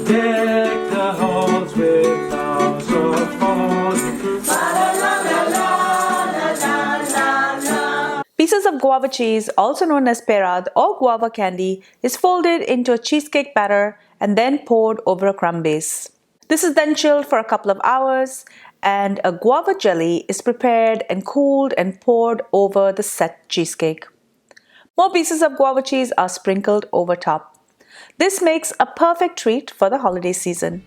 Deck the halls with boughs of falls. Pieces of guava cheese, also known as Perad or guava candy, is folded into a cheesecake batter and then poured over a crumb base. This is then chilled for a couple of hours, and a guava jelly is prepared and cooled and poured over the set cheesecake. More pieces of guava cheese are sprinkled over top. This makes a perfect treat for the holiday season.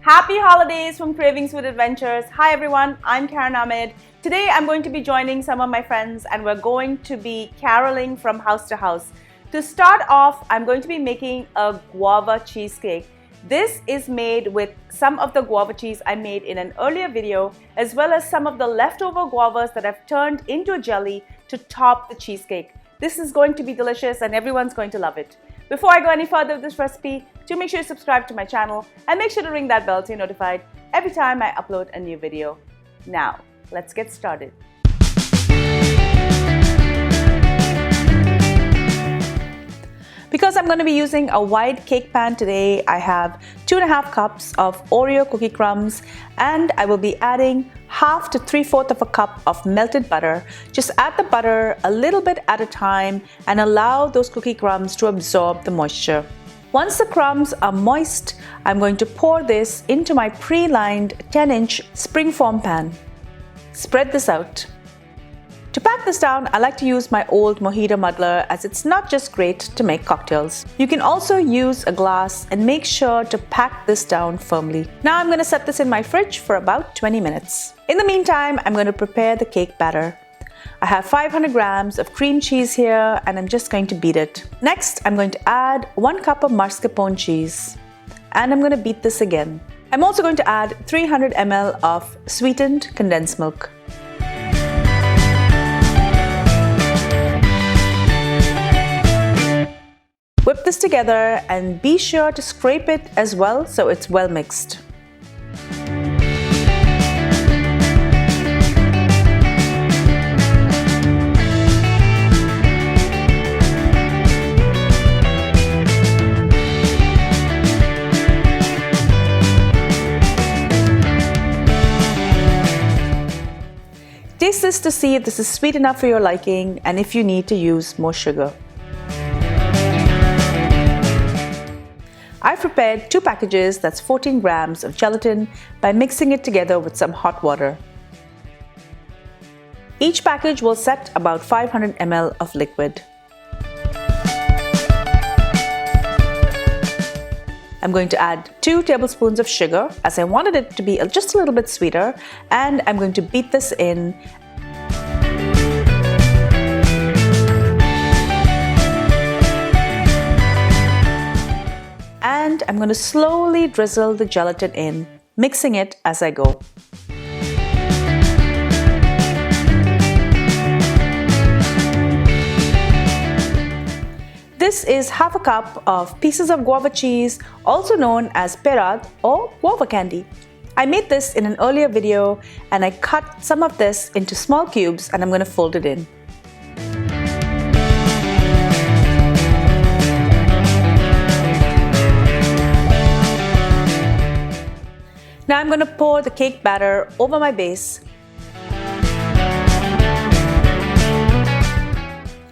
Happy holidays from Cravings with Adventures. Hi everyone, I'm Karen Ahmed. Today I'm going to be joining some of my friends and we're going to be caroling from house to house. To start off, I'm going to be making a guava cheesecake. This is made with some of the guava cheese I made in an earlier video, as well as some of the leftover guavas that I've turned into a jelly to top the cheesecake. This is going to be delicious and everyone's going to love it. Before I go any further with this recipe, do make sure you subscribe to my channel and make sure to ring that bell to be notified every time I upload a new video. Now, let's get started. Because I'm going to be using a wide cake pan today, I have 2.5 cups of Oreo cookie crumbs, and I will be adding half to 3/4 of a cup of melted butter. Just add the butter a little bit at a time and allow those cookie crumbs to absorb the moisture. Once the crumbs are moist, I'm going to pour this into my pre-lined 10-inch springform pan. Spread this out. To pack this down, I like to use my old mojito muddler, as it's not just great to make cocktails. You can also use a glass and make sure to pack this down firmly. Now I'm going to set this in my fridge for about 20 minutes. In the meantime, I'm going to prepare the cake batter. I have 500 grams of cream cheese here and I'm just going to beat it. Next, I'm going to add 1 cup of Marscarpone cheese and I'm going to beat this again. I'm also going to add 300 ml of sweetened condensed milk. Whip this together and be sure to scrape it as well so it's well mixed. Taste this to see if this is sweet enough for your liking and if you need to use more sugar. I've prepared 2 packages, that's 14 grams of gelatin, by mixing it together with some hot water. Each package will set about 500 ml of liquid. I'm going to add 2 tablespoons of sugar, as I wanted it to be just a little bit sweeter, and I'm going to beat this in. And I'm going to slowly drizzle the gelatin in, mixing it as I go. This is half a cup of pieces of guava cheese, also known as Perad or guava candy. I made this in an earlier video and I cut some of this into small cubes and I'm going to fold it in. Now I'm going to pour the cake batter over my base.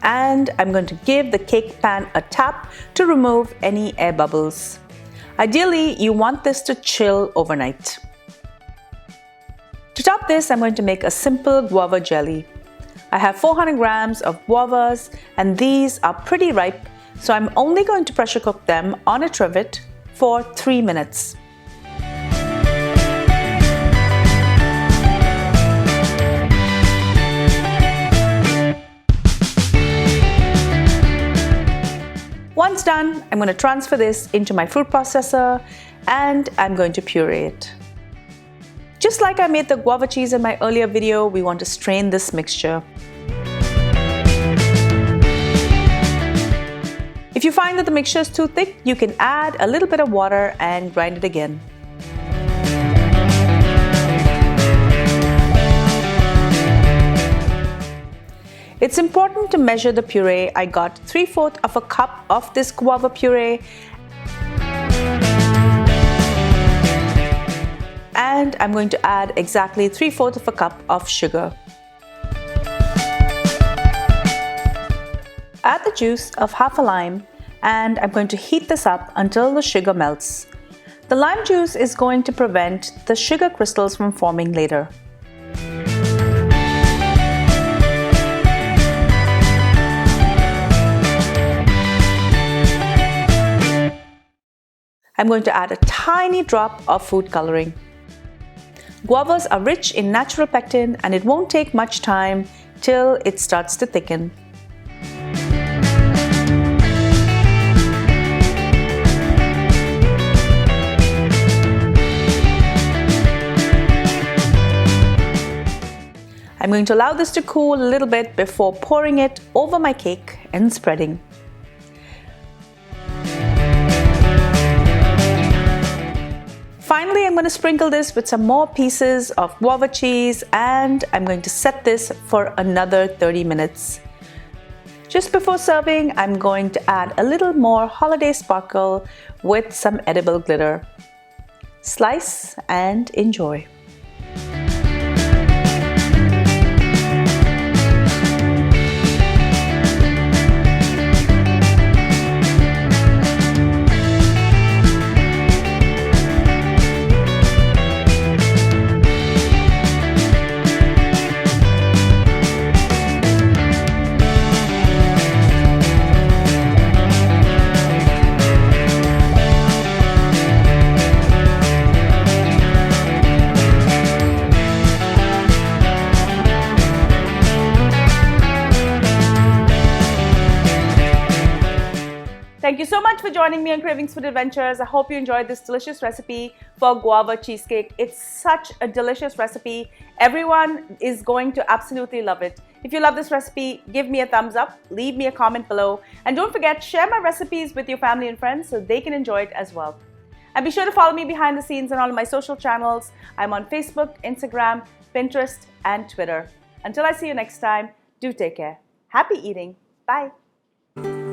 And I'm going to give the cake pan a tap to remove any air bubbles. Ideally, you want this to chill overnight. To top this, I'm going to make a simple guava jelly. I have 400 grams of guavas and these are pretty ripe, so I'm only going to pressure cook them on a trivet for 3 minutes. Once done, I'm going to transfer this into my food processor and I'm going to puree it. Just like I made the guava cheese in my earlier video, we want to strain this mixture. the mixture is too thick, you can add a little bit of water and grind it again. It's important to measure the puree. I got 3/4 of a cup of this guava puree, and I'm going to add exactly 3/4 of a cup of sugar. Add the juice of half a lime, and I'm going to heat this up until the sugar melts. The lime juice is going to prevent the sugar crystals from forming later. I'm going to add a tiny drop of food coloring. Guavas are rich in natural pectin, and it won't take much time till it starts to thicken. I'm going to allow this to cool a little bit before pouring it over my cake and spreading. Finally, I'm going to sprinkle this with some more pieces of guava cheese, and I'm going to set this for another 30 minutes. Just before serving, I'm going to add a little more holiday sparkle with some edible glitter. Slice and enjoy. Thank you so much for joining me on Cravings Food Adventures. I hope you enjoyed this delicious recipe for guava cheesecake. It's such a delicious recipe. Everyone is going to absolutely love it. If you love this recipe, give me a thumbs up, leave me a comment below, and don't forget, share my recipes with your family and friends so they can enjoy it as well. And be sure to follow me behind the scenes on all of my social channels. I'm on Facebook, Instagram, Pinterest, and Twitter. Until I see you next time, do take care. Happy eating. Bye.